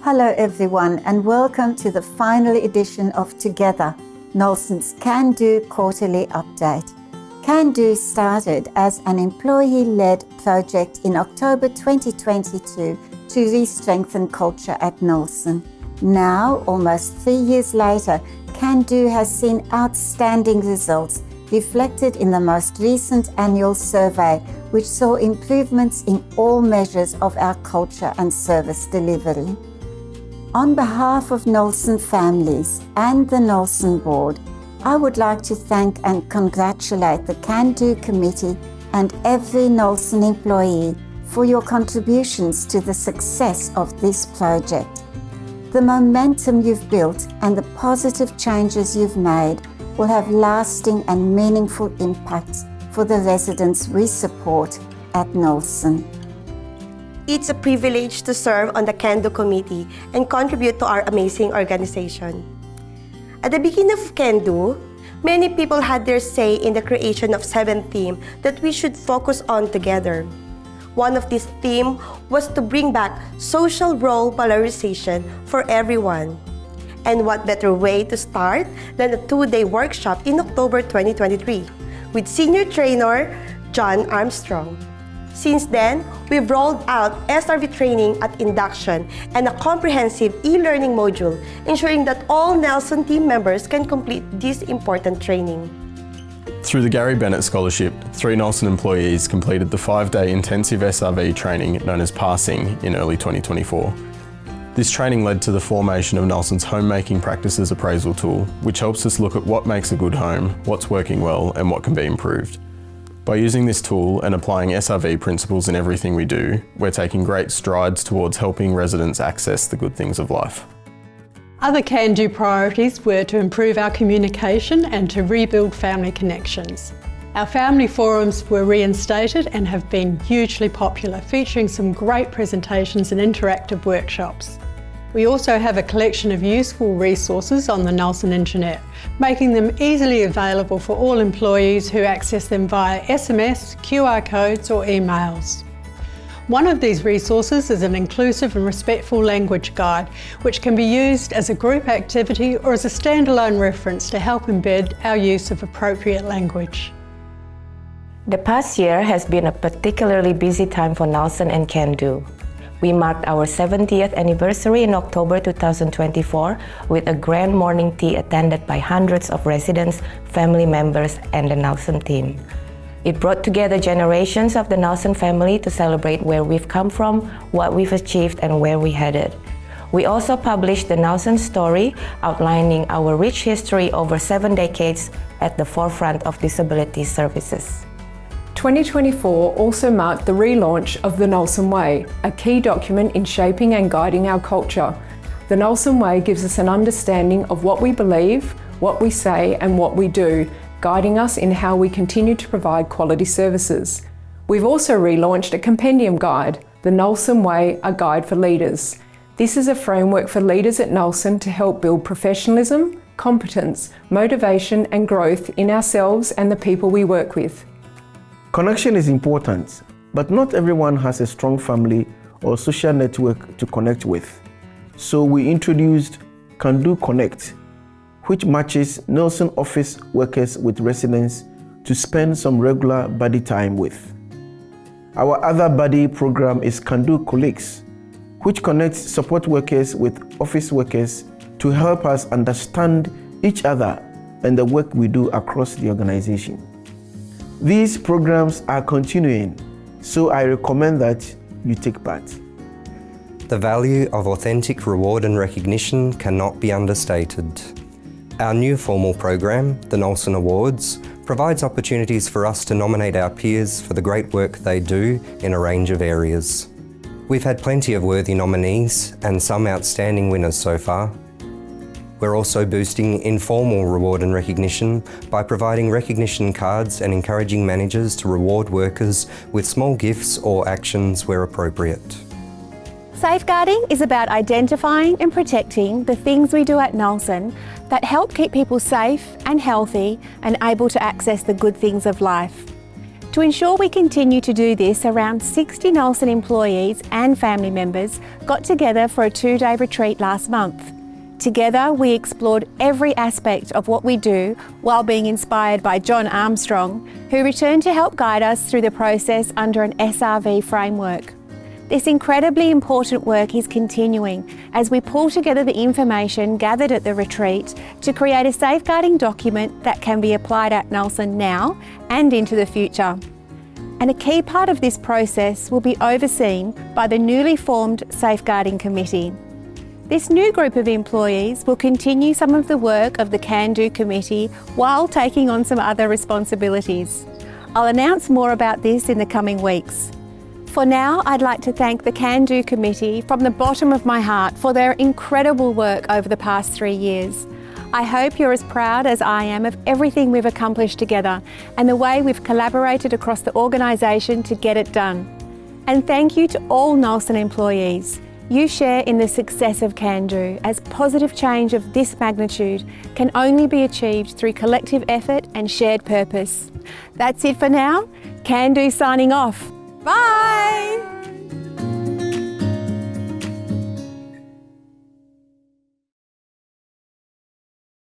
Hello everyone and welcome to the final edition of Together, Nulsen's Can Do Quarterly Update. Can Do started as an employee-led project in October 2022 to re-strengthen culture at Nulsen. Now, almost 3 years later, Can Do has seen outstanding results reflected in the most recent annual survey, which saw improvements in all measures of our culture and service delivery. On behalf of Nulsen families and the Nulsen board, I would like to thank and congratulate the Can Do committee and every Nulsen employee for your contributions to the success of this project. The momentum you've built and the positive changes you've made will have lasting and meaningful impacts for the residents we support at Nulsen. It's a privilege to serve on the Can Do committee and contribute to our amazing organization. At the beginning of Can Do, many people had their say in the creation of 7th theme that we should focus on together. One of these themes was to bring back social role polarization for everyone. And what better way to start than a 2-day workshop in October 2023 with senior trainer John Armstrong. Since then, we've rolled out SRV training at induction and a comprehensive e-learning module, ensuring that all Nulsen team members can complete this important training. Through the Gary Bennett Scholarship, 3 Nulsen employees completed the 5-day intensive SRV training known as Passing in early 2024. This training led to the formation of Nulsen's homemaking practices appraisal tool, which helps us look at what makes a good home, what's working well, and what can be improved. By using this tool and applying SRV principles in everything we do, we're taking great strides towards helping residents access the good things of life. Other Can Do priorities were to improve our communication and to rebuild family connections. Our family forums were reinstated and have been hugely popular, featuring some great presentations and interactive workshops. We also have a collection of useful resources on the Nulsen Internet, making them easily available for all employees who access them via SMS, QR codes or emails. One of these resources is an inclusive and respectful language guide, which can be used as a group activity or as a standalone reference to help embed our use of appropriate language. The past year has been a particularly busy time for Nulsen and Can Do. We marked our 70th anniversary in October 2024 with a grand morning tea attended by hundreds of residents, family members, and the Nulsen team. It brought together generations of the Nulsen family to celebrate where we've come from, what we've achieved, and where we're headed. We also published the Nulsen story, outlining our rich history over 7 decades at the forefront of disability services. 2024 also marked the relaunch of the Nulsen Way, a key document in shaping and guiding our culture. The Nulsen Way gives us an understanding of what we believe, what we say, and what we do, guiding us in how we continue to provide quality services. We've also relaunched a compendium guide, the Nulsen Way, a guide for leaders. This is a framework for leaders at Nulsen to help build professionalism, competence, motivation, and growth in ourselves and the people we work with. Connection is important, but not everyone has a strong family or social network to connect with. So we introduced Can Do Connect, which matches Nulsen office workers with residents to spend some regular buddy time with. Our other buddy program is Can Do Colleagues, which connects support workers with office workers to help us understand each other and the work we do across the organization. These programs are continuing, so I recommend that you take part. The value of authentic reward and recognition cannot be understated. Our new formal program, the Nulsen Awards, provides opportunities for us to nominate our peers for the great work they do in a range of areas. We've had plenty of worthy nominees and some outstanding winners so far. We're also boosting informal reward and recognition by providing recognition cards and encouraging managers to reward workers with small gifts or actions where appropriate. Safeguarding is about identifying and protecting the things we do at Nulsen that help keep people safe and healthy and able to access the good things of life. To ensure we continue to do this, around 60 Nulsen employees and family members got together for a 2-day retreat last month. Together, we explored every aspect of what we do while being inspired by John Armstrong, who returned to help guide us through the process under an SRV framework. This incredibly important work is continuing as we pull together the information gathered at the retreat to create a safeguarding document that can be applied at Nulsen now and into the future. And a key part of this process will be overseen by the newly formed Safeguarding Committee. This new group of employees will continue some of the work of the Can Do Committee while taking on some other responsibilities. I'll announce more about this in the coming weeks. For now, I'd like to thank the Can Do Committee from the bottom of my heart for their incredible work over the past 3 years. I hope you're as proud as I am of everything we've accomplished together and the way we've collaborated across the organisation to get it done. And thank you to all Nulsen employees. You share in the success of Can Do, as positive change of this magnitude can only be achieved through collective effort and shared purpose. That's it for now. Can Do signing off. Bye!